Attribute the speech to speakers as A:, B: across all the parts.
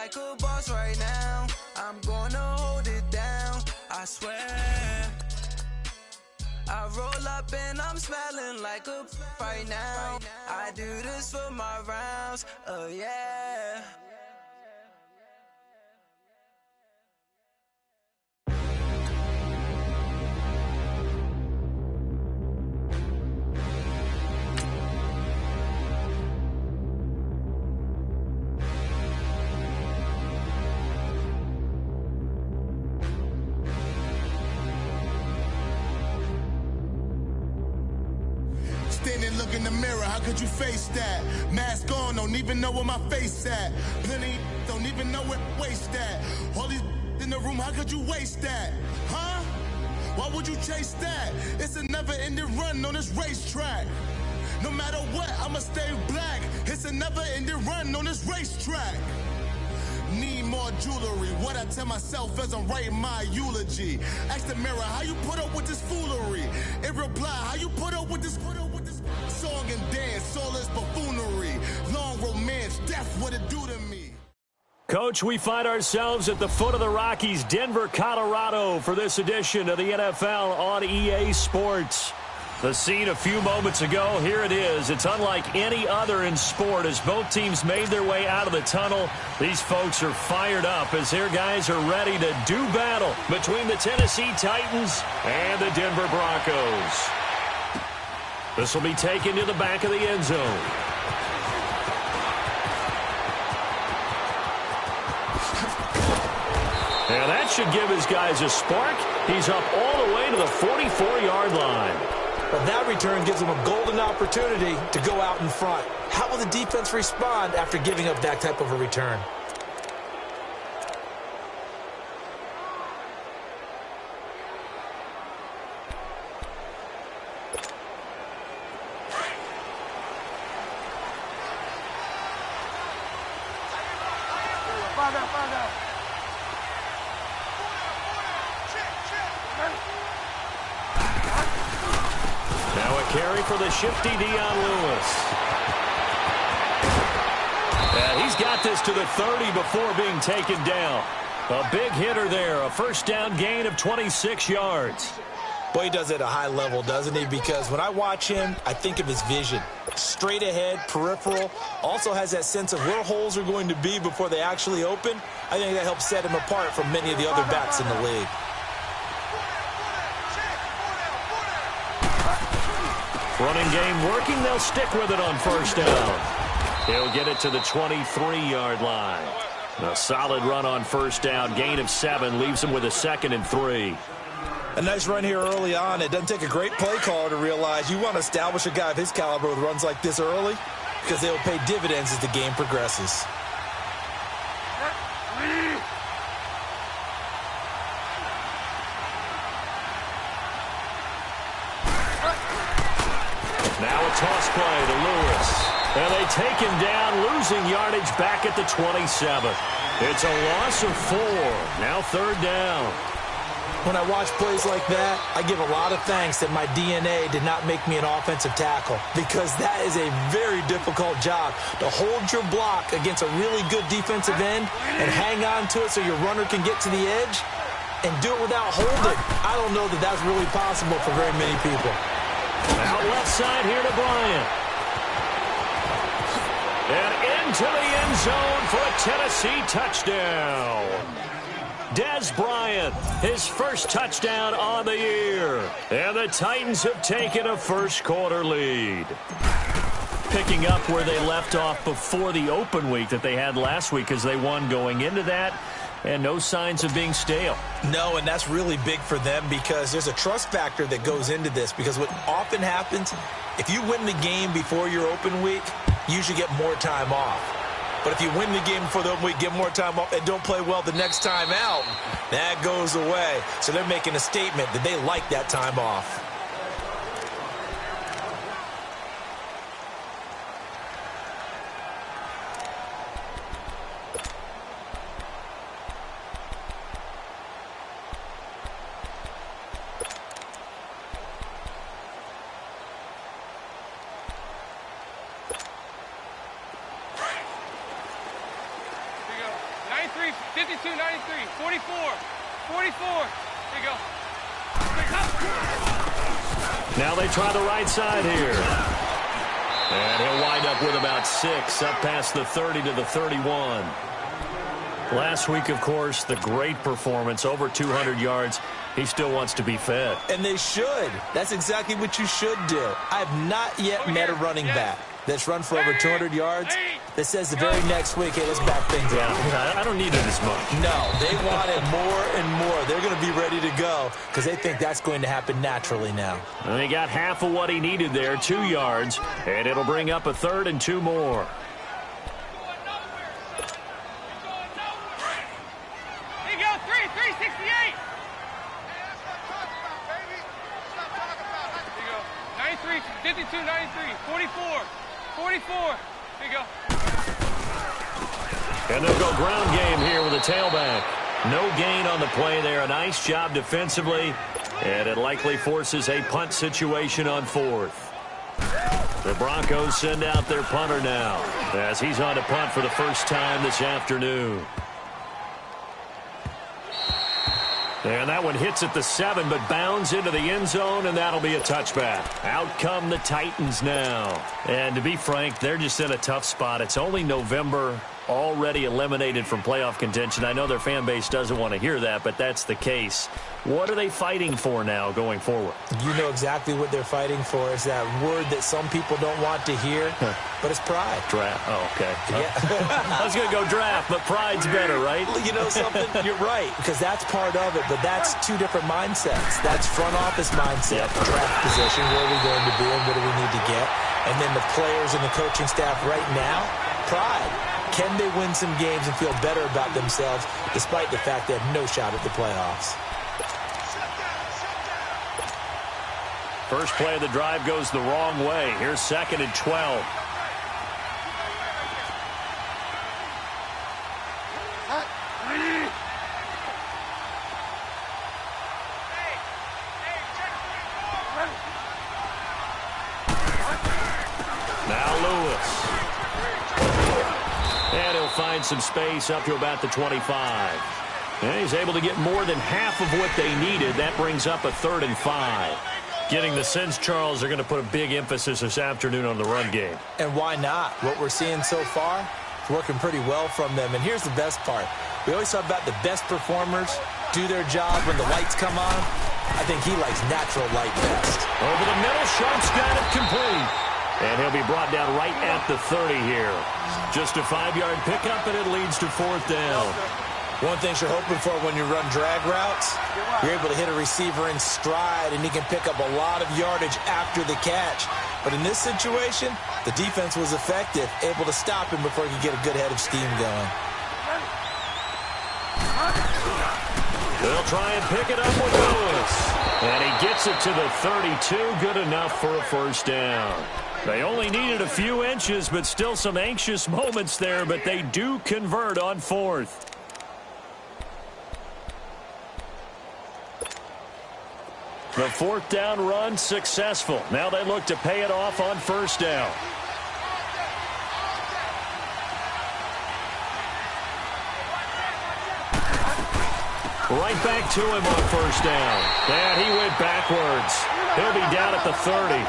A: like a boss right now. I'm gonna hold it down, I swear. I roll up and I'm smelling like a right now. I do this for my rounds, oh yeah.
B: Standing, look in the mirror, how could you face that? Mask on, don't even know where my face at. Plenty, don't even know where waste at. All these in the room, how could you waste that? Huh? Why would you chase that? It's a never-ending run on this racetrack. No matter what, I'ma stay black. It's a never-ending run on this racetrack. Need more jewelry, what I tell myself as I'm writing my eulogy. Ask the mirror, how you put up with this foolery? In reply, how you put up with this song and dance, soulless buffoonery. Long romance, death, what it do to me.
C: Coach, we find ourselves at the foot of the Rockies, Denver, Colorado, for this edition of the NFL on EA Sports. The scene a few moments ago, here it is. It's unlike any other in sport as both teams made their way out of the tunnel. These folks are fired up as their guys are ready to do battle between the Tennessee Titans and the Denver Broncos. This will be taken to the back of the end zone. And that should give his guys a spark. He's up all the way to the 44-yard line.
D: But that return gives them a golden opportunity to go out in front. How will the defense respond after giving up that type of a return?
C: Carry for the shifty Dion Lewis. And he's got this to the 30 before being taken down. A big hitter there, a first down gain of 26 yards.
D: Boy, he does it at a high level, doesn't he? Because when I watch him, I think of his vision. Straight ahead, peripheral, also has that sense of where holes are going to be before they actually open. I think that helps set him apart from many of the other backs in the league.
C: Running game working. They'll stick with it on first down. He'll get it to the 23-yard line. A solid run on first down. Gain of 7 leaves him with a 2nd and 3.
D: A nice run here early on. It doesn't take a great play caller to realize you want to establish a guy of his caliber with runs like this early because they will pay dividends as the game progresses.
C: Now a toss play to Lewis. And they take him down, losing yardage back at the 27. It's a loss of 4. Now 3rd down.
D: When I watch plays like that, I give a lot of thanks that my DNA did not make me an offensive tackle, because that is a very difficult job, to hold your block against a really good defensive end and hang on to it so your runner can get to the edge and do it without holding. I don't know that that's really possible for very many people.
C: Out left side here to Bryant. And into the end zone for a Tennessee touchdown. Dez Bryant, his first touchdown on the year. And the Titans have taken a first-quarter lead. Picking up where they left off before the open week that they had last week as they won going into that. And no signs of being stale.
D: No, and that's really big for them because there's a trust factor that goes into this. Because what often happens, if you win the game before your open week, you usually get more time off. But if you win the game before the open week, get more time off, and don't play well the next time out, that goes away. So they're making a statement that they like that time off.
E: 93, 52, 93, 44, 44. There you go.
C: Now they try the right side here. And he'll wind up with about 6, up past the 30 to the 31. Last week, of course, the great performance, over 200 yards. He still wants to be fed.
D: And they should. That's exactly what you should do. I have not yet met a running back that's run for over 200 yards that says the very next week, hey, let's back things up.
C: I don't need it as much.
D: No, they want it more and more. They're going to be ready to go because they think that's going to happen naturally now.
C: And he got half of what he needed there, 2 yards, and it'll bring up a 3rd and 2 more.
E: There you go, 368. 93, 52, 93, 44, 44. There you go.
C: And they'll go ground game here with a tailback. No gain on the play there. A nice job defensively, and it likely forces a punt situation on 4th. The Broncos send out their punter now as he's on to punt for the first time this afternoon. And that one hits at the 7, but bounds into the end zone, and that'll be a touchback. Out come the Titans now. And to be frank, they're just in a tough spot. It's only November, already eliminated from playoff contention. I know their fan base doesn't want to hear that, but that's the case. What are they fighting for now going forward?
D: You know exactly what they're fighting for. It's that word that some people don't want to hear, but it's pride.
C: Draft. Oh, okay.
D: Yeah.
C: I was going to go draft, but pride's better, right?
D: You know something? You're right, because that's part of it, but that's 2 different mindsets. That's front office mindset, draft position, where are we going to be and what do we need to get? And then the players and the coaching staff right now, pride. Can they win some games and feel better about themselves despite the fact they have no shot at the playoffs?
C: First play of the drive goes the wrong way. Here's 2nd and 12. Now Lewis. And he'll find some space up to about the 25. And he's able to get more than half of what they needed. That brings up a 3rd and 5. Getting the sense, Charles, they're going to put a big emphasis this afternoon on the run game.
D: And why not? What we're seeing so far is working pretty well from them. And here's the best part. We always talk about the best performers do their job when the lights come on. I think he likes natural light best.
C: Over the middle, Sharp's got it complete. And he'll be brought down right at the 30 here. Just a 5-yard pickup, and it leads to 4th down.
D: One thing you're hoping for when you run drag routes, you're able to hit a receiver in stride, and he can pick up a lot of yardage after the catch. But in this situation, the defense was effective, able to stop him before he could get a good head of steam going.
C: They'll try and pick it up with Lewis. And he gets it to the 32, good enough for a 1st down. They only needed a few inches, but still some anxious moments there, but they do convert on 4th. The 4th down run successful. Now they look to pay it off on 1st down. Right back to him on 1st down. And he went backwards. He'll be down at the 30.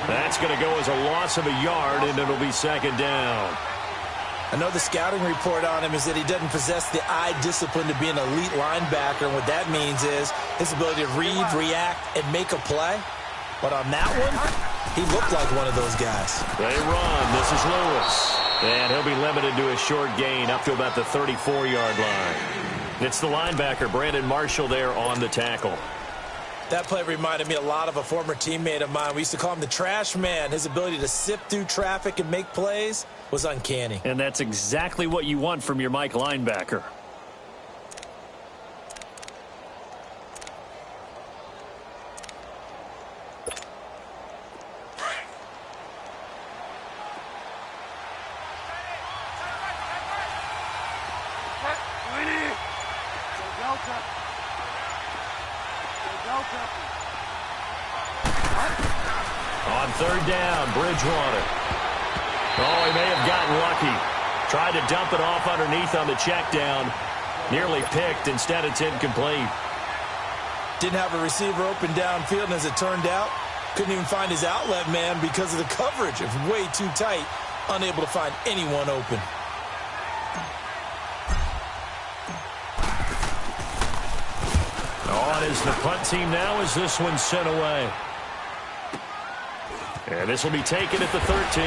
C: That's going to go as a loss of a yard, and it'll be 2nd down.
D: I know the scouting report on him is that he doesn't possess the eye discipline to be an elite linebacker. And what that means is his ability to read, react, and make a play. But on that one, he looked like one of those guys.
C: They run. This is Lewis. And he'll be limited to a short gain up to about the 34-yard line. It's the linebacker, Brandon Marshall, there on the tackle.
D: That play reminded me a lot of a former teammate of mine. We used to call him the trash man. His ability to sift through traffic and make plays was uncanny.
C: And that's exactly what you want from your Mike linebacker. On 3rd down, Bridgewater. Oh, he may have gotten lucky. Tried to dump it off underneath on the check down. Nearly picked. Instead, it's incomplete.
D: Didn't have a receiver open downfield, and as it turned out, couldn't even find his outlet man because of the coverage. It was way too tight, unable to find anyone open.
C: On is the punt team now as this one's sent away. And this will be taken at the 13.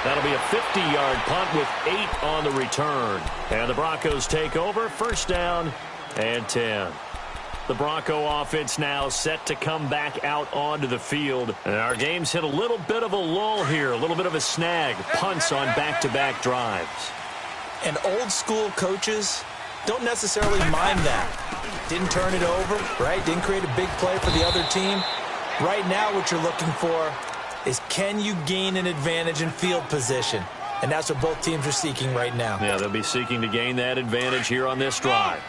C: That'll be a 50-yard punt with 8 on the return. And the Broncos take over, first down and 10. The Bronco offense now set to come back out onto the field. And our game's hit a little bit of a lull here, a little bit of a snag. Punts on back-to-back drives.
D: And old-school coaches don't necessarily mind that. Didn't turn it over, right? Didn't create a big play for the other team. Right now what you're looking for is, can you gain an advantage in field position? And that's what both teams are seeking right now.
C: Yeah, they'll be seeking to gain that advantage here on this drive.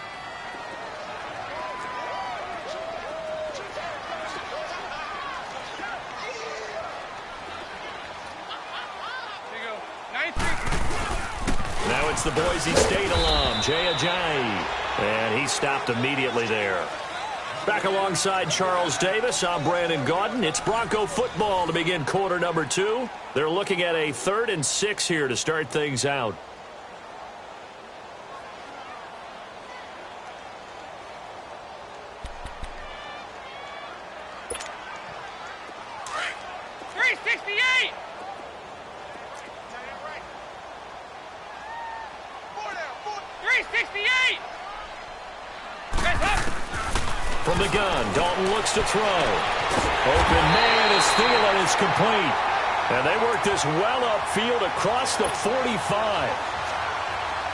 C: Now it's the Boise State alum, Jay Ajayi. And he stopped immediately there. Back alongside Charles Davis, I'm Brandon Gaudin. It's Bronco football to begin quarter number 2. They're looking at a 3rd and 6 here to start things out. From the gun, Dalton looks to throw. Open man is Thielen, is complete. And they work this well upfield across the 45.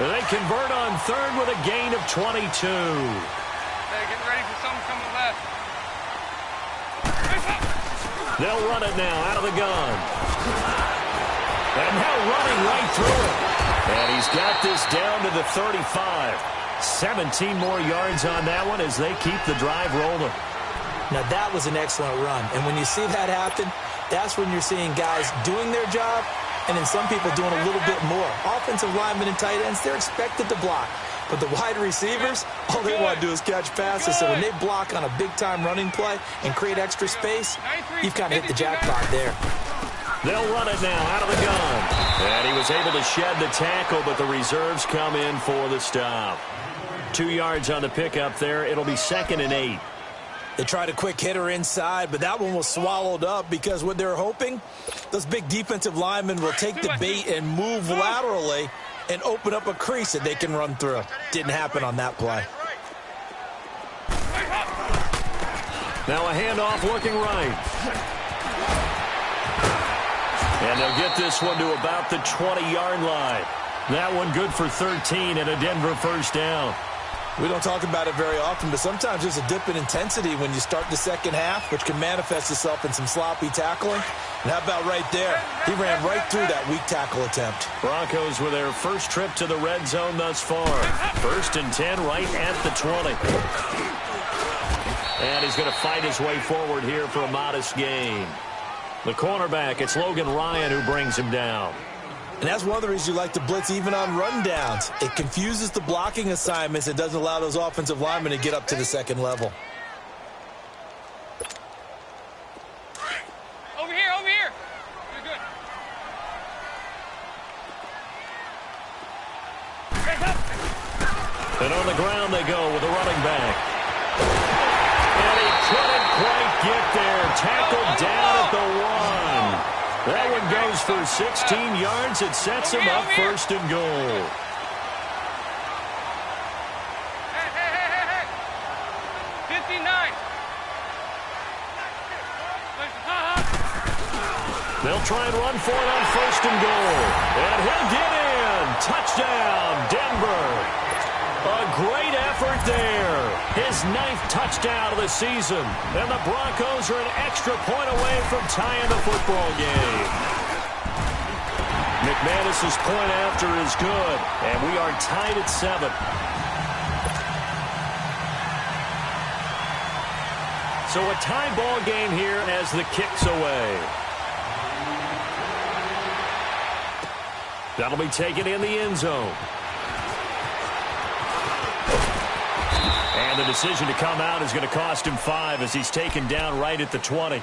C: And they convert on 3rd with a gain of 22.
E: Hey, get ready for something coming left.
C: They'll run it now out of the gun. And now running right through it. And he's got this down to the 35. 17 more yards on that one as they keep the drive rolling.
D: Now that was an excellent run. And when you see that happen, that's when you're seeing guys doing their job and then some people doing a little bit more. Offensive linemen and tight ends, they're expected to block. But the wide receivers, all they want to do is catch passes. So when they block on a big-time running play and create extra space, you've kind of hit the jackpot there.
C: They'll run it now out of the gun. And he was able to shed the tackle, but the reserves come in for the stop. 2 yards on the pickup there. It'll be 2nd and 8.
D: They tried a quick hitter inside, but that one was swallowed up because what they're hoping, those big defensive linemen will take the bait and move laterally and open up a crease that they can run through. Didn't happen on that play.
C: Now a handoff looking right. And they'll get this one to about the 20-yard line. That one good for 13 and a Denver first down.
D: We don't talk about it very often, but sometimes there's a dip in intensity when you start the second half, which can manifest itself in some sloppy tackling. And how about right there? He ran right through that weak tackle attempt.
C: Broncos with their first trip to the red zone thus far. 1st and 10 right at the 20. And he's going to fight his way forward here for a modest gain. The cornerback, it's Logan Ryan who brings him down.
D: And that's one of the reasons you like to blitz even on rundowns. It confuses the blocking assignments. It doesn't allow those offensive linemen to get up to the second level.
E: Over here, over here. You're good.
C: And on the ground they go with the running back. And he couldn't quite get there. Tackled down at the 1. That one goes for 16 yards. It sets him up 1st and goal.
E: Hey. 59.
C: They'll try and run for it on 1st and goal. And he'll get in. Touchdown, Denver. A great effort there. His 9th touchdown of the season. And the Broncos are an extra point away from tying the football game. McManus's point after is good. And we are tied at 7. So a tie ball game here as the kick's away. That'll be taken in the end zone. And the decision to come out is going to cost him 5 as he's taken down right at the 20.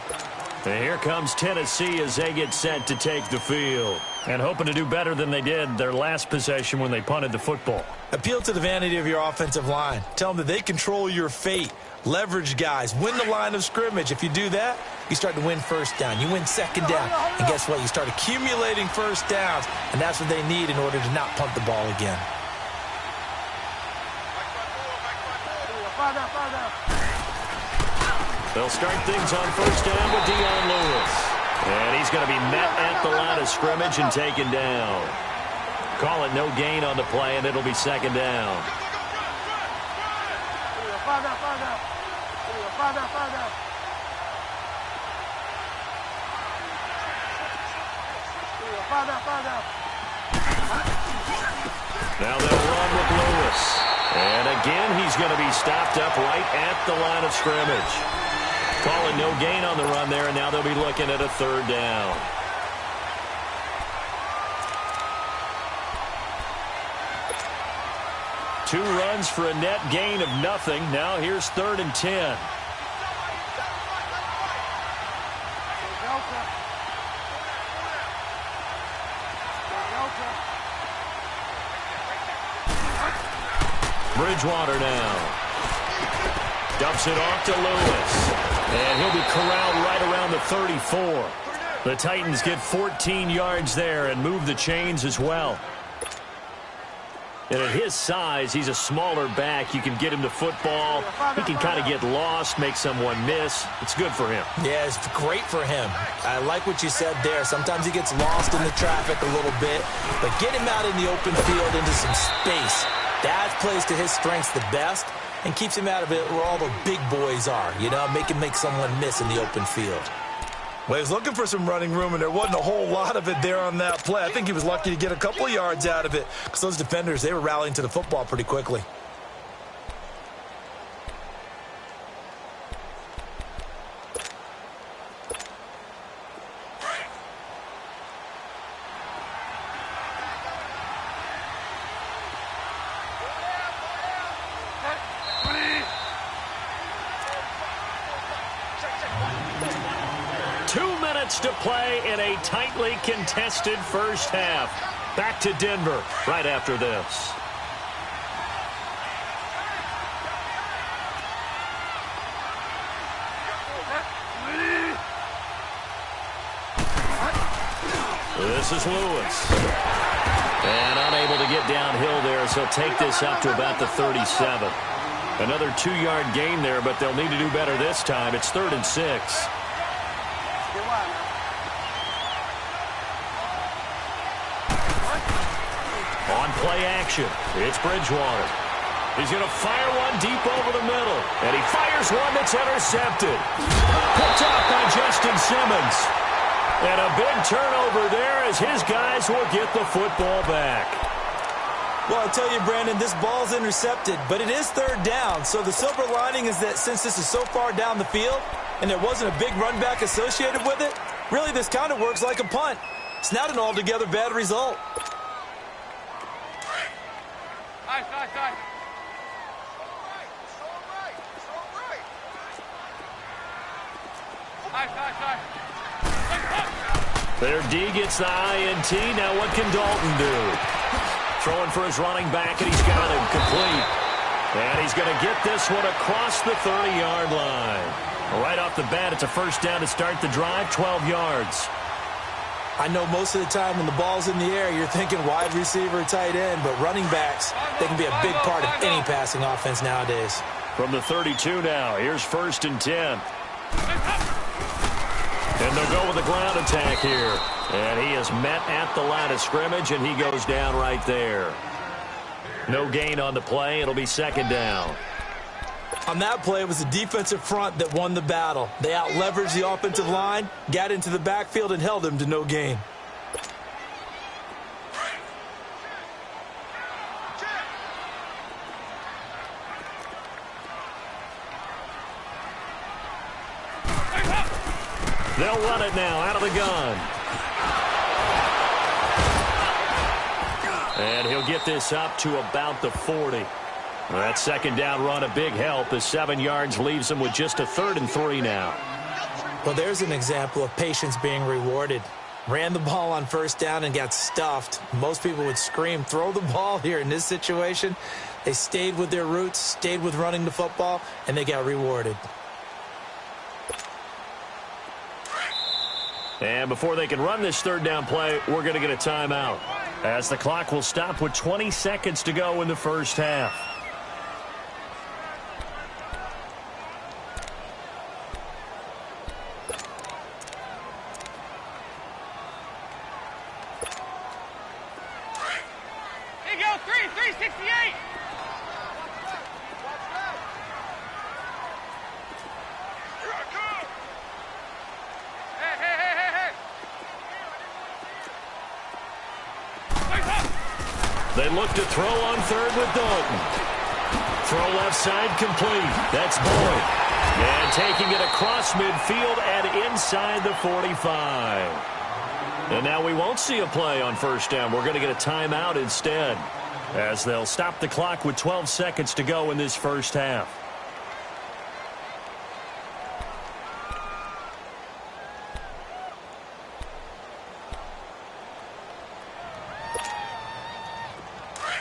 C: And here comes Tennessee as they get set to take the field. And hoping to do better than they did their last possession when they punted the football.
D: Appeal to the vanity of your offensive line. Tell them that they control your fate. Leverage guys. Win the line of scrimmage. If you do that, you start to win first down. You win second down. And guess what? You start accumulating first downs. And that's what they need in order to not punt the ball again.
C: They'll start things on first down with Dion Lewis. And he's going to be met at the line of scrimmage and taken down. Call it no gain on the play, and it'll be second down. Now they'll run with Lewis. And again, he's going to be stopped up right at the line of scrimmage. Calling no gain on the run there, and now they'll be looking at a third down. Two runs for a net gain of nothing. Now here's 3rd and 10. Bridgewater now. Dumps it off to Lewis. And he'll be corralled right around the 34. The Titans get 14 yards there and move the chains as well. And at his size, he's a smaller back. You can get him the football. He can kind of get lost, make someone miss. It's good for him.
D: Yeah, it's great for him. I like what you said there. Sometimes he gets lost in the traffic a little bit. But get him out in the open field into some space. That plays to his strengths the best and keeps him out of it where all the big boys are, you know, make him make someone miss in the open field.
F: Well, he was looking for some running room, and there wasn't a whole lot of it there on that play. I think he was lucky to get a couple of yards out of it because those defenders, they were rallying to the football pretty quickly.
C: To play in a tightly contested first half. Back to Denver right after this. This is Lewis. And unable to get downhill there, so take this up to about the 37. Another 2-yard gain there, but they'll need to do better this time. It's 3rd and 6. On play action, it's Bridgewater. He's going to fire one deep over the middle. And he fires one that's intercepted. Picked off by Justin Simmons. And a big turnover there as his guys will get the football back.
D: Well, I tell you, Brandon, this ball's intercepted, but it is 3rd down. So the silver lining is that since this is so far down the field and there wasn't a big run back associated with it, really this kind of works like a punt. It's not an altogether bad result.
C: Their D gets the INT. Now what can Dalton do? Throwing for his running back, and he's got him complete. And he's going to get this one across the 30-yard line. Right off the bat, it's a first down to start the drive, 12 yards.
D: I know most of the time when the ball's in the air, you're thinking wide receiver, tight end, but running backs, they can be a big part of any passing offense nowadays.
C: From the 32 now, here's 1st and 10. And they'll go with the ground attack here. And he is met at the line of scrimmage, and he goes down right there. No gain on the play. It'll be 2nd down.
D: On that play, it was the defensive front that won the battle. They out-leveraged the offensive line, got into the backfield, and held him to no gain.
C: They'll run it now out of the gun. And he'll get this up to about the 40. That second down run a big help. The 7 yards leaves him with just a 3rd and 3 now.
D: Well, there's an example of patience being rewarded. Ran the ball on first down and got stuffed. Most people would scream, throw the ball here. In this situation, they stayed with their roots, stayed with running the football, and they got rewarded.
C: And before they can run this 3rd down play, we're going to get a timeout, as the clock will stop with 20 seconds to go in the first half.
E: Here you go, 368.
C: They look to throw on 3rd with Dalton. Throw left side complete. That's Boyd. And taking it across midfield and inside the 45. And now we won't see a play on first down. We're going to get a timeout instead, as they'll stop the clock with 12 seconds to go in this first half.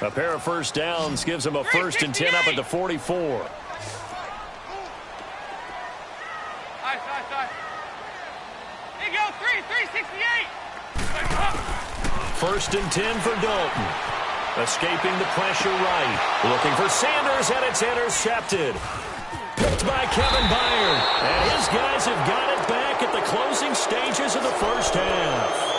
C: A pair of first downs gives them a 1st and 10 up at the 44.
E: Nice. 368.
C: 1st and 10 for Dalton. Escaping the pressure right. Looking for Sanders, and it's intercepted. Picked by Kevin Byard. And his guys have got it back at the closing stages of the first half.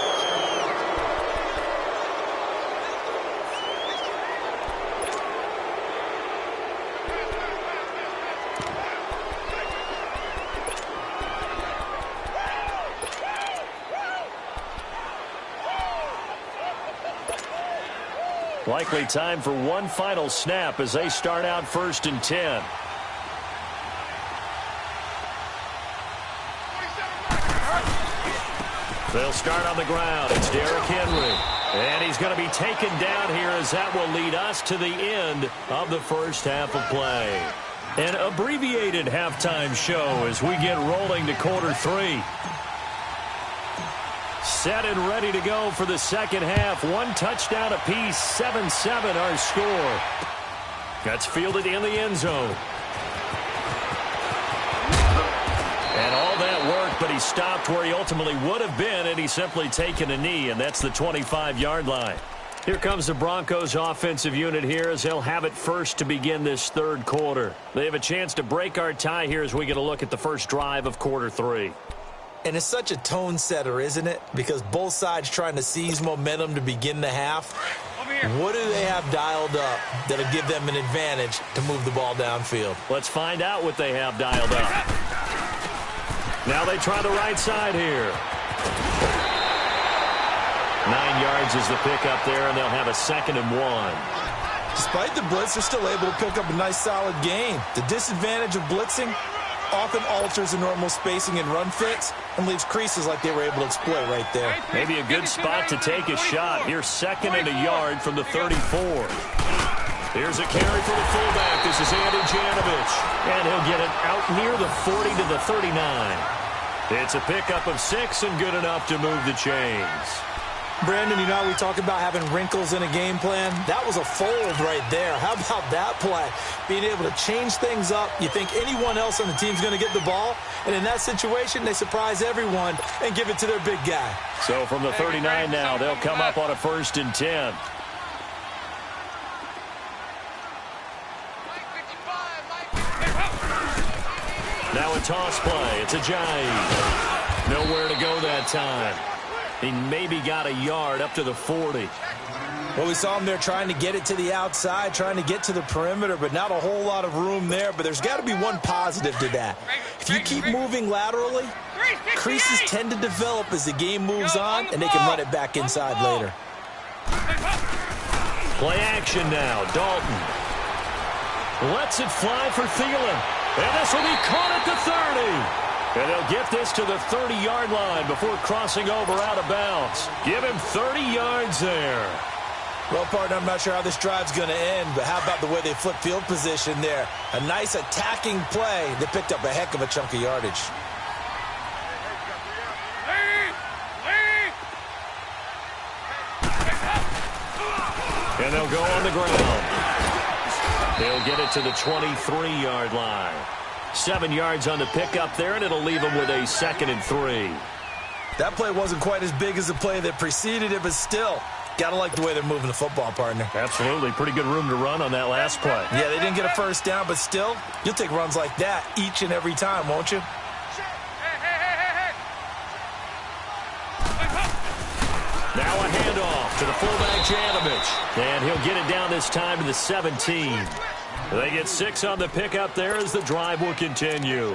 C: Likely time for one final snap as they start out 1st and 10. They'll start on the ground. It's Derrick Henry. And he's going to be taken down here, as that will lead us to the end of the first half of play. An abbreviated halftime show as we get rolling to quarter 3. Set and ready to go for the second half. 1 touchdown apiece, 7-7 our score. That's fielded in the end zone. And all that work, but he stopped where he ultimately would have been, and he's simply taken a knee, and that's the 25-yard line. Here comes the Broncos offensive unit here, as they'll have it first to begin this 3rd quarter. They have a chance to break our tie here as we get a look at the first drive of quarter 3.
D: And it's such a tone setter, isn't it? Because both sides trying to seize momentum to begin the half. What do they have dialed up that'll give them an advantage to move the ball downfield?
C: Let's find out what they have dialed up. Now they try the right side here. 9 yards is the pickup there, and they'll have a 2nd and 1.
F: Despite the blitz, they're still able to pick up a nice solid gain. The disadvantage of blitzing often alters the normal spacing and run fits and leaves creases like they were able to exploit right there.
C: Maybe a good spot to take a shot. Here's 2nd and a yard from the 34. Here's a carry for the fullback. This is Andy Janovich. And he'll get it out near the 40 to the 39. It's a pickup of 6 and good enough to move the chains.
D: Brandon, you know how we talk about having wrinkles in a game plan? That was a fold right there. How about that play? Being able to change things up. You think anyone else on the team's going to get the ball, and in that situation, they surprise everyone and give it to their big guy.
C: So from the 39 now, they'll come up on a 1st and 10. Now a toss play. It's a jive. Nowhere to go that time. He maybe got a yard up to the 40.
F: Well, we saw him there trying to get it to the outside, trying to get to the perimeter, but not a whole lot of room there. But there's got to be one positive to that. If you keep moving laterally, creases tend to develop as the game moves on, and they can run it back inside later.
C: Play action now. Dalton lets it fly for Thielen. And this will be caught at the 30. And they'll get this to the 30-yard line before crossing over out of bounds. Give him 30 yards there.
F: Well, partner, I'm not sure how this drive's going to end, but how about the way they flip field position there? A nice attacking play. They picked up a heck of a chunk of yardage.
C: And they'll go on the ground. They'll get it to the 23-yard line. 7 yards on the pickup there, and it'll leave them with a 2nd and 3.
F: That play wasn't quite as big as the play that preceded it, but still, gotta like the way they're moving the football, partner.
C: Absolutely. Pretty good room to run on that last play.
F: Yeah, they didn't get a first down, but still, you'll take runs like that each and every time, won't you?
C: Now a handoff to the fullback, Janovich. And he'll get it down this time to the 17. They get 6 on the pickup there as the drive will continue.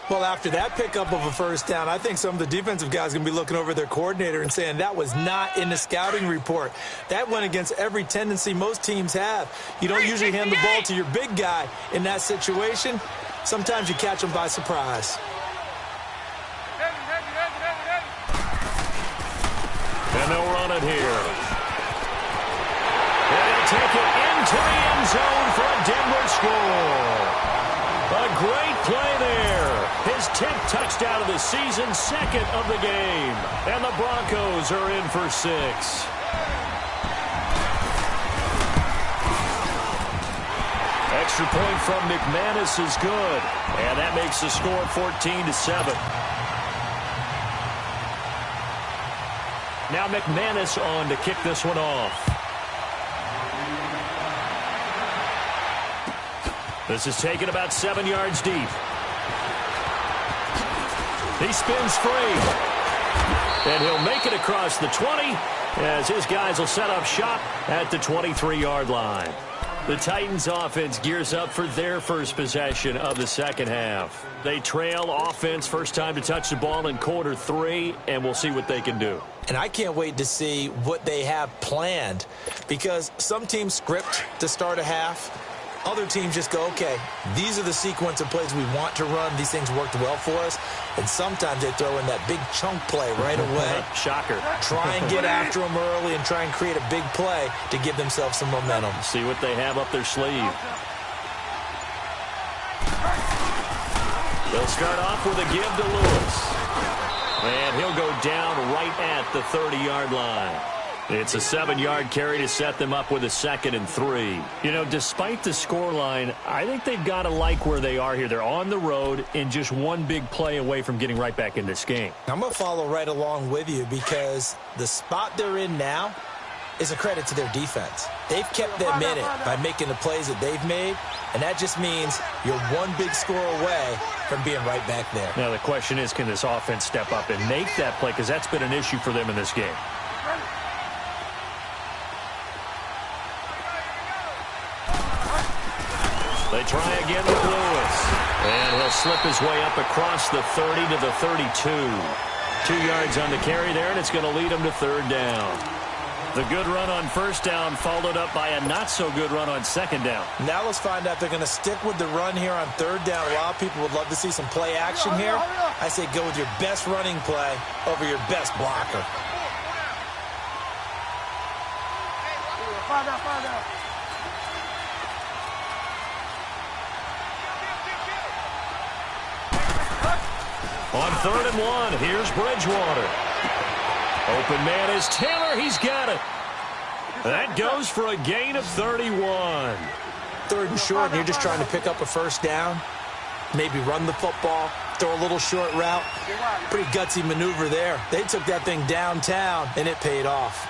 D: Well, after that pickup of a first down, I think some of the defensive guys are going to be looking over their coordinator and saying that was not in the scouting report. That went against every tendency most teams have. You don't usually hand the ball to your big guy in that situation. Sometimes you catch them by surprise.
C: And they'll run it here. And they'll take it into the end zone for a Denver score. A great play there. His 10th touchdown of the season, 2nd of the game. And the Broncos are in for 6. Extra point from McManus is good. And that makes the score 14-7. Now McManus on to kick this one off. This is taken about 7 yards deep. He spins free. And he'll make it across the 20 as his guys will set up shop at the 23-yard line. The Titans offense gears up for their first possession of the second half. They trail offense first time to touch the ball in quarter 3, and we'll see what they can do.
D: And I can't wait to see what they have planned, because some teams script to start a half. Other teams just go, okay, these are the sequence of plays we want to run. These things worked well for us. And sometimes they throw in that big chunk play right away.
C: Shocker.
D: Try and get after them early and try and create a big play to give themselves some momentum.
C: See what they have up their sleeve. They'll start off with a give to Lewis. And he'll go down right at the 30-yard line. It's a 7-yard carry to set them up with a 2nd and 3. You know, despite the scoreline, I think they've got to like where they are here. They're on the road and just one big play away from getting right back in this game.
D: I'm going to follow right along with you, because the spot they're in now is a credit to their defense. They've kept them in it by making the plays that they've made, and that just means you're one big score away from being right back there.
C: Now the question is, can this offense step up and make that play? Because that's been an issue for them in this game. They try again with Lewis. And he'll slip his way up across the 30 to the 32. 2 yards on the carry there, and it's going to lead him to 3rd down. The good run on 1st down followed up by a not-so-good run on 2nd down.
D: Now let's find out if they're going to stick with the run here on 3rd down. A lot of people would love to see some play action here. I say go with your best running play over your best blocker.
C: On 3rd and 1, here's Bridgewater. Open man is Taylor. He's got it. That goes for a gain of 31.
D: 3rd and short, and you're just trying to pick up a 1st down. Maybe run the football, throw a little short route. Pretty gutsy maneuver there. They took that thing downtown, and it paid off.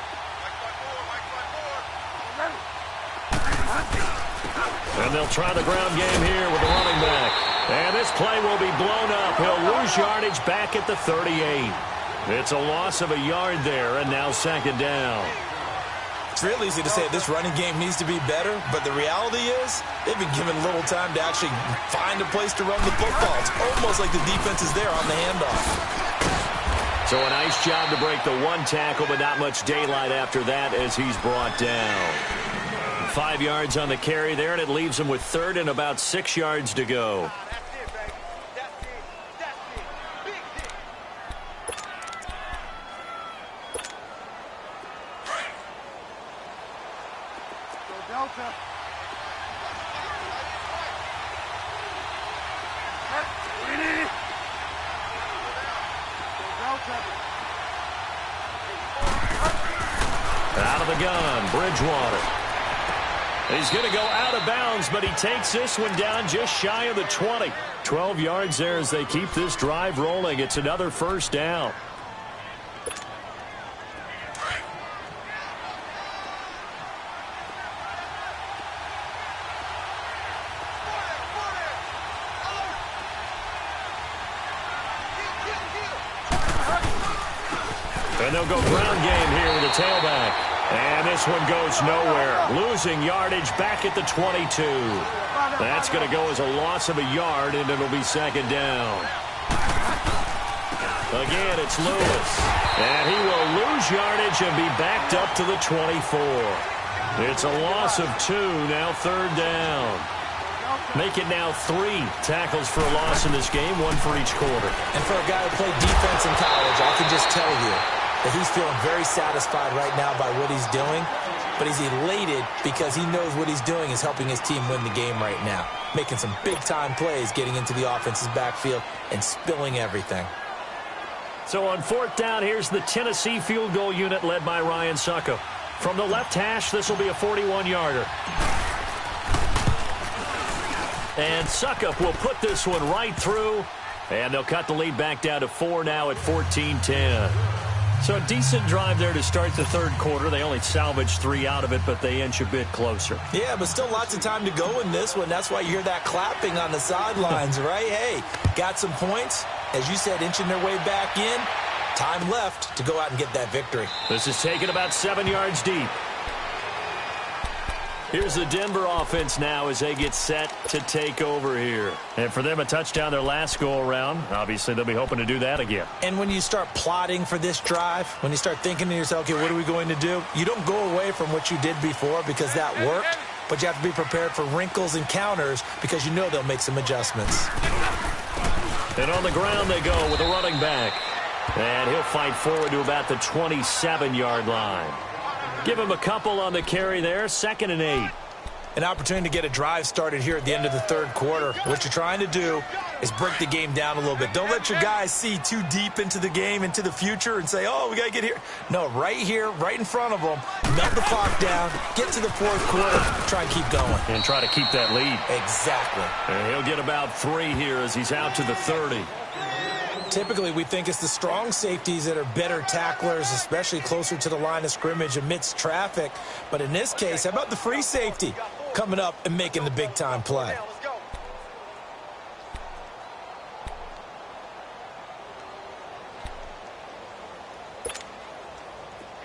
C: And they'll try the ground game here with the running back. And this play will be blown up. He'll lose yardage back at the 38. It's a loss of a yard there, and now 2nd down.
D: It's real easy to say this running game needs to be better, but the reality is they've been given little time to actually find a place to run the football. It's almost like the defense is there on the handoff.
C: So a nice job to break the 1 tackle, but not much daylight after that as he's brought down. 5 yards on the carry there, and it leaves him with 3rd and about 6 yards to go. Out of the gun, Bridgewater. He's going to go out of bounds, but he takes this one down just shy of the 20. 12 yards there as they keep this drive rolling. It's another first down. And they'll go ground game here with the tailback. And this one goes nowhere. Losing yardage back at the 22. That's going to go as a loss of a yard, and it'll be second down. Again, it's Lewis. And he will lose yardage and be backed up to the 24. It's a loss of 2, now third down. Make it now 3 tackles for a loss in this game, 1 for each quarter.
D: And for a guy who played defense in college, I can just tell you that he's feeling very satisfied right now by what he's doing, but he's elated because he knows what he's doing is helping his team win the game right now, making some big-time plays, getting into the offense's backfield and spilling everything.
C: So on fourth down, here's the Tennessee field goal unit led by Ryan Suckup. From the left hash, this will be a 41-yarder. And Suckup will put this one right through, and they'll cut the lead back down to 4 now at 14-10. So a decent drive there to start the third quarter. They only salvaged 3 out of it, but they inch a bit closer.
D: Yeah, but still lots of time to go in this one. That's why you hear that clapping on the sidelines, right? Hey, got some points. As you said, inching their way back in. Time left to go out and get that victory.
C: This is taken about 7 yards deep. Here's the Denver offense now as they get set to take over here. And for them, a touchdown their last go-around. Obviously, they'll be hoping to do that again.
D: And when you start plotting for this drive, when you start thinking to yourself, okay, what are we going to do? You don't go away from what you did before because that worked, but you have to be prepared for wrinkles and counters because you know they'll make some adjustments.
C: And on the ground they go with a running back. And he'll fight forward to about the 27-yard line. Give him a couple on the carry there, 2nd and 8.
D: An opportunity to get a drive started here at the end of the third quarter. What you're trying to do is break the game down a little bit. Don't let your guys see too deep into the game, into the future, and say, oh, we got to get here. No, right here, right in front of them, melt the clock down, get to the fourth quarter, try and keep going.
C: And try to keep that lead.
D: Exactly.
C: And he'll get about 3 here as he's out to the 30.
D: Typically, we think it's the strong safeties that are better tacklers, especially closer to the line of scrimmage amidst traffic. But in this case, how about the free safety coming up and making the big-time play?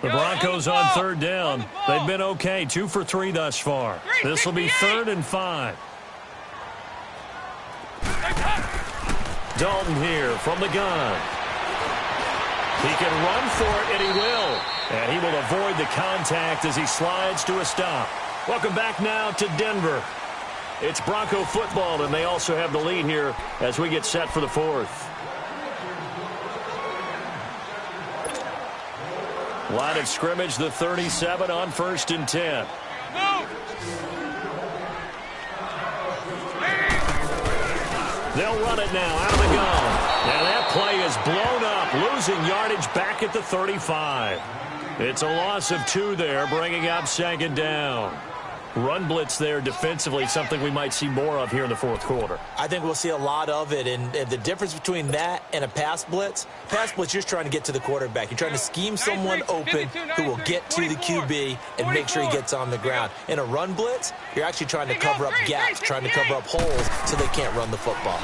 C: The Broncos on third down. They've been okay, 2 for 3 thus far. This will be 3rd and 5. Dalton here from the gun. He can run for it, and he will. And he will avoid the contact as he slides to a stop. Welcome back now to Denver. It's Bronco football, and they also have the lead here as we get set for the fourth. Line of scrimmage, the 37 on 1st and 10. They'll run it now out of the gun. And that play is blown up, losing yardage back at the 35. It's a loss of 2 there, bringing up 2nd down. Run blitz there defensively, something we might see more of here in the fourth quarter.
D: I think we'll see a lot of it, and the difference between that and a pass blitz, you're just trying to get to the quarterback. You're trying to scheme someone open who will get to the QB and make sure he gets on the ground. In a run blitz, you're actually trying to cover up gaps, trying to cover up holes so they can't run the football.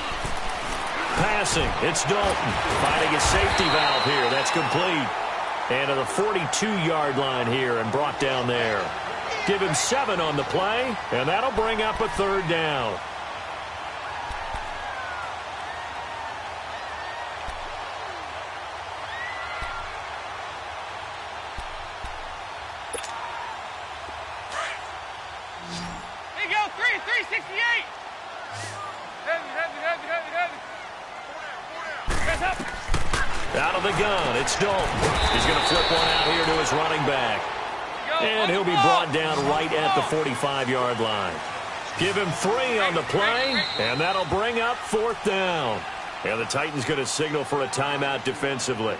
C: Passing, it's Dalton finding a safety valve here. That's complete. And to the 42-yard line here and brought down there. Give him 7 on the play, and that'll bring up a 3rd down.
E: There you go, 368. Heavy. Press up.
C: Out of the gun, it's Dalton. He's going to flip one out here to his running back.
E: Go.
C: And he'll be brought down right at the 45-yard line. Give him 3 on the play, and that'll bring up 4th down. And the Titans going to signal for a timeout defensively.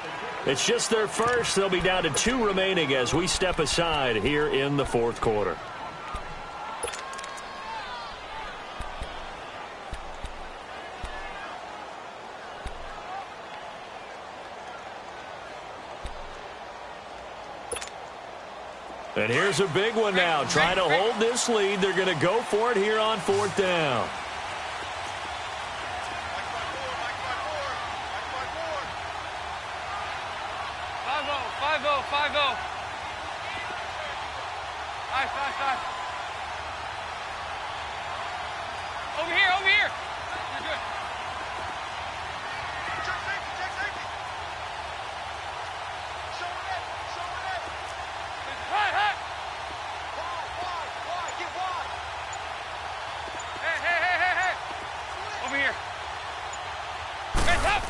C: It's just their first. They'll be down to 2 remaining as we step aside here in the 4th quarter. And here's a big one now. Trying to hold this lead. They're going to go for it here on 4th down.
E: Over here. You're good. Check safety. Show it. Hey. Wide. Get wide. Hey. Over here. Hey, top.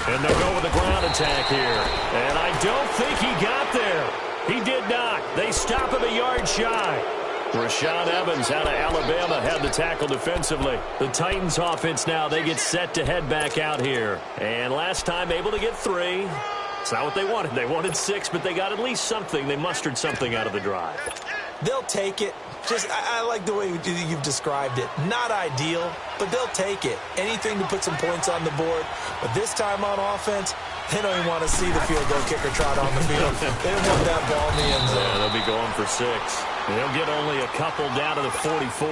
C: And they'll go with a ground attack here. And I don't think he got there. He did not. They stop him a yard shy. Rashaan Evans out of Alabama had the tackle defensively. The Titans offense now, they get set to head back out here. And last time able to get 3. It's not what they wanted. They wanted 6, but they got at least something. They mustered something out of the drive.
D: They'll take it. I like the way you've described it. Not ideal, but they'll take it. Anything to put some points on the board. But this time on offense, they don't even want to see the field goal kicker trot on the field. They don't want that ball in the end zone.
C: Yeah, they'll be going for 6. They'll get only a couple down to the 44.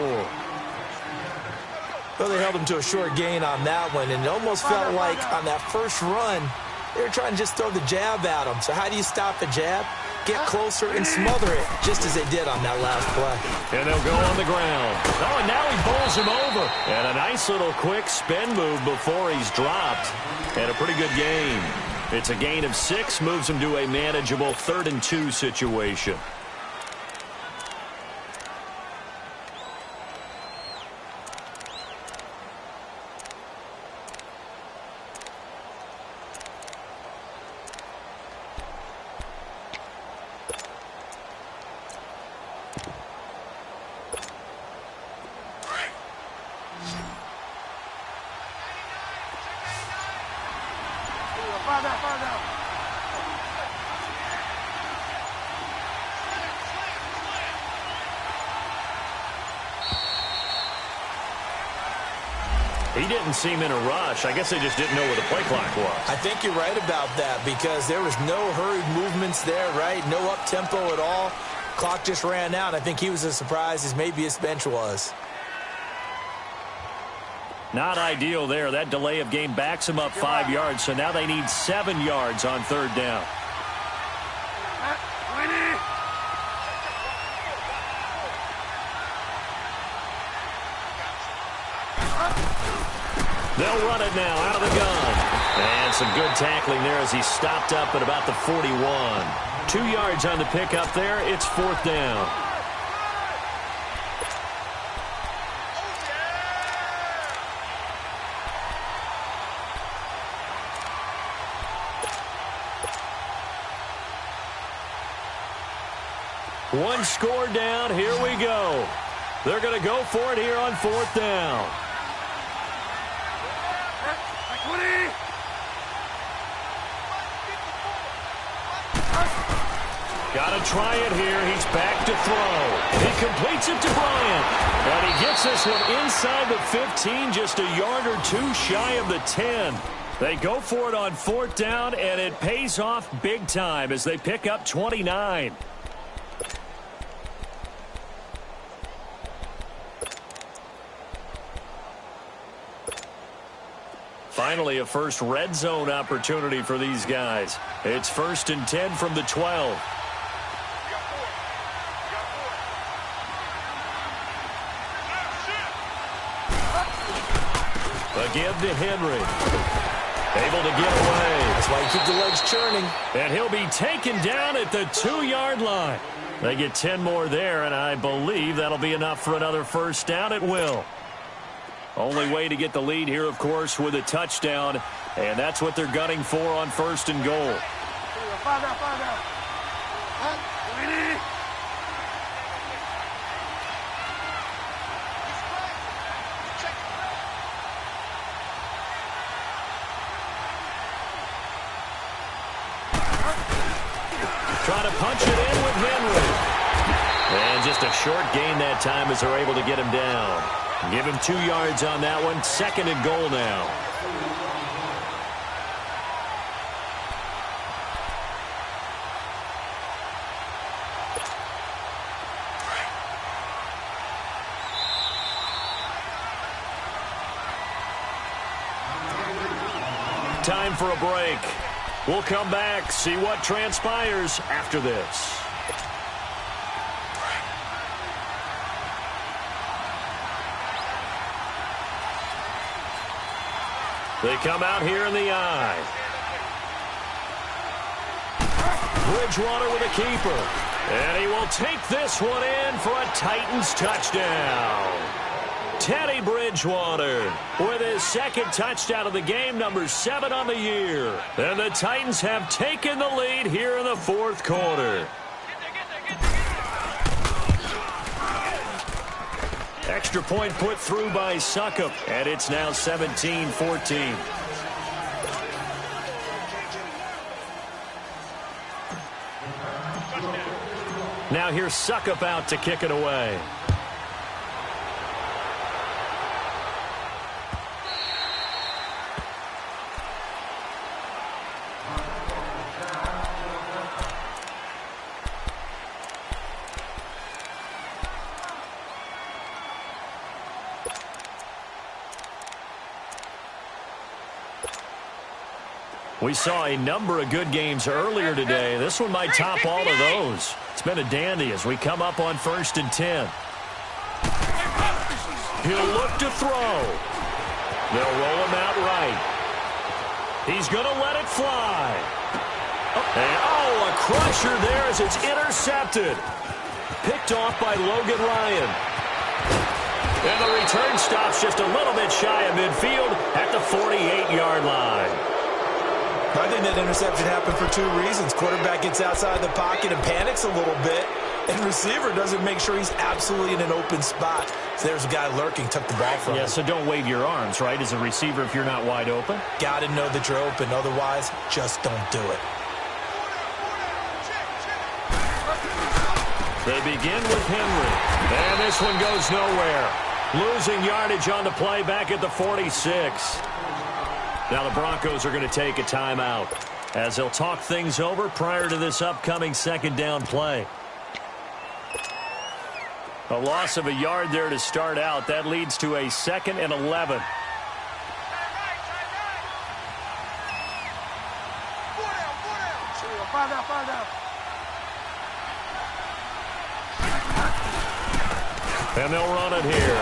D: Well, they held them to a short gain on that one, and it almost felt like on that first run, they were trying to just throw the jab at them. So how do you stop a jab? Get closer and smother it, just as they did on that last play.
C: And they'll go on the ground. Oh, and now he bowls him over. And a nice little quick spin move before he's dropped. And a pretty good gain. It's a gain of 6, moves him to a manageable 3rd and 2 situation. He didn't seem in a rush. I guess they just didn't know where the play clock was.
D: I think you're right about that because there was no hurried movements there, right? No up-tempo at all. Clock just ran out. I think he was as surprised as maybe his bench was.
C: Not ideal there. That delay of game backs him up 5 yards, so now they need 7 yards on 3rd down. They'll run it now out of the gun. And some good tackling there as he stopped up at about the 41. 2 yards on the pickup there. It's 4th down. One score down. Here we go. They're going to go for it here on 4th down. Got to try it here. He's back to throw. He completes it to Bryant. And he gets this one inside the 15, just a yard or 2 shy of the 10. They go for it on 4th down, and it pays off big time as they pick up 29. Finally, a first red zone opportunity for these guys. It's 1st and 10 from the 12. Again to Henry. Able to get away.
D: That's why you keep the legs churning.
C: And he'll be taken down at the 2-yard line. They get 10 more there, and I believe that'll be enough for another first down. It will. Only way to get the lead here, of course, with a touchdown. And that's what they're gunning for on 1st and goal.
E: 5 down.
C: Trying to punch it in with Henry. And just a short gain that time as they're able to get him down. Give him 2 yards on that one. 2nd and goal now. Time for a break. We'll come back, see what transpires after this. They come out here in the eye. Bridgewater with a keeper. And he will take this one in for a Titans touchdown. Teddy Bridgewater with his 2nd touchdown of the game, number 7 on the year. And the Titans have taken the lead here in the 4th quarter. Extra point put through by Suckup, and it's now 17-14. Now here's Suckup out to kick it away. We saw a number of good games earlier today. This one might top all of those. It's been a dandy as we come up on 1st and 10. He'll look to throw. They'll roll him out right. He's going to let it fly. And, a crusher there as it's intercepted. Picked off by Logan Ryan. And the return stops just a little bit shy of midfield at the 48-yard line.
F: I think that interception happened for 2 reasons. Quarterback gets outside the pocket and panics a little bit, and receiver doesn't make sure he's absolutely in an open spot. So there's a guy lurking, took the ball from him.
C: So don't wave your arms, right, as a receiver if you're not wide open?
F: Got to know that you're open. Otherwise, just don't do it.
C: They begin with Henry, and this one goes nowhere. Losing yardage on the play back at the 46. Now the Broncos are going to take a timeout as they'll talk things over prior to this upcoming 2nd down play. A loss of a yard there to start out. That leads to a 2nd and 11. And they'll run it here.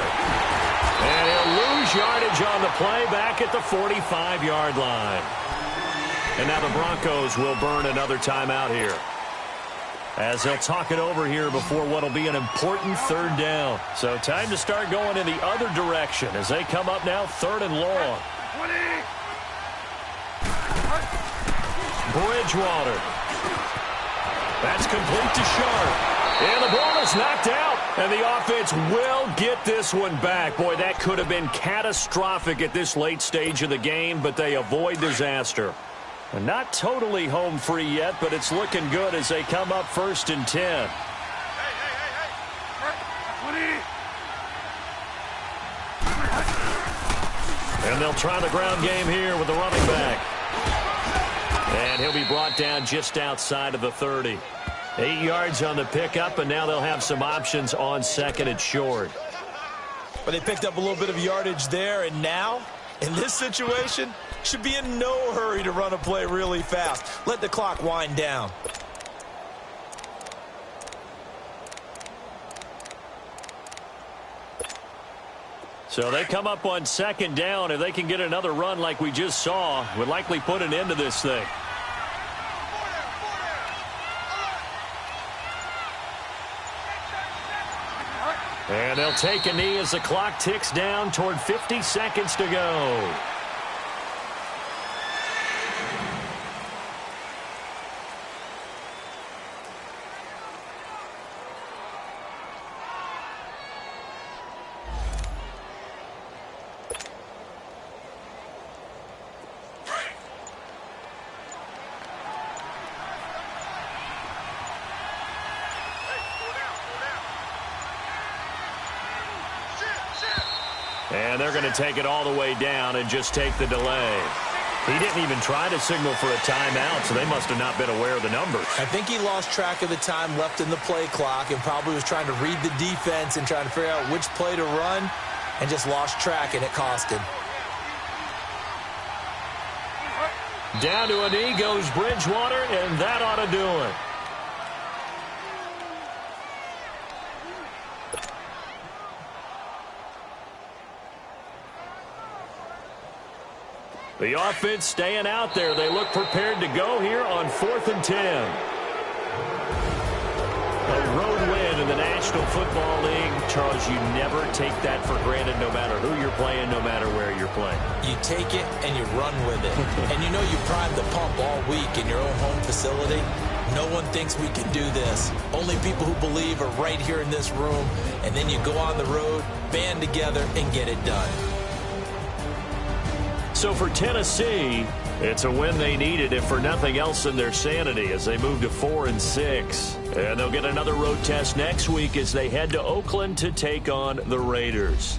C: And he'll lose yardage on the play back at the 45-yard line. And now the Broncos will burn another timeout here, as they'll talk it over here before what will be an important 3rd down. So time to start going in the other direction as they come up now 3rd and long. Bridgewater. That's complete to Sharp. And the ball is knocked out, and the offense will get this one back. Boy, that could have been catastrophic at this late stage of the game, but they avoid disaster. And not totally home free yet, but it's looking good as they come up 1st and 10. And they'll try the ground game here with the running back. And he'll be brought down just outside of the 30. 8 yards on the pickup, and now they'll have some options on 2nd and short.
F: But they picked up a little bit of yardage there, and now, in this situation, should be in no hurry to run a play really fast. Let the clock wind down.
C: So they come up on 2nd down. If they can get another run like we just saw, would likely put an end to this thing. And they'll take a knee as the clock ticks down toward 50 seconds to go. And they're going to take it all the way down and just take the delay. He didn't even try to signal for a timeout, so they must have not been aware of the numbers.
F: I think he lost track of the time left in the play clock and probably was trying to read the defense and trying to figure out which play to run and just lost track, and it cost him.
C: Down to a knee goes Bridgewater, and that ought to do it. The offense staying out there. They look prepared to go here on 4th and 10. A road win in the National Football League. Charles, you never take that for granted no matter who you're playing, no matter where you're playing.
F: You take it and you run with it. And you know you primed the pump all week in your own home facility. No one thinks we can do this. Only people who believe are right here in this room. And then you go on the road, band together, and get it done.
C: So for Tennessee, it's a win they needed, if for nothing else than their sanity, as they move to 4-6. And they'll get another road test next week as they head to Oakland to take on the Raiders.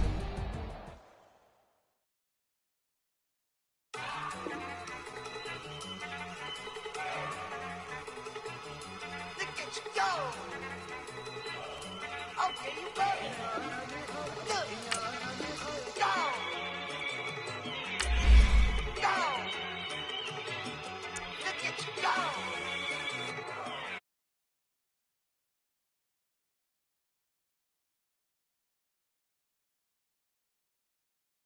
G: Look at you go! Okay, you go!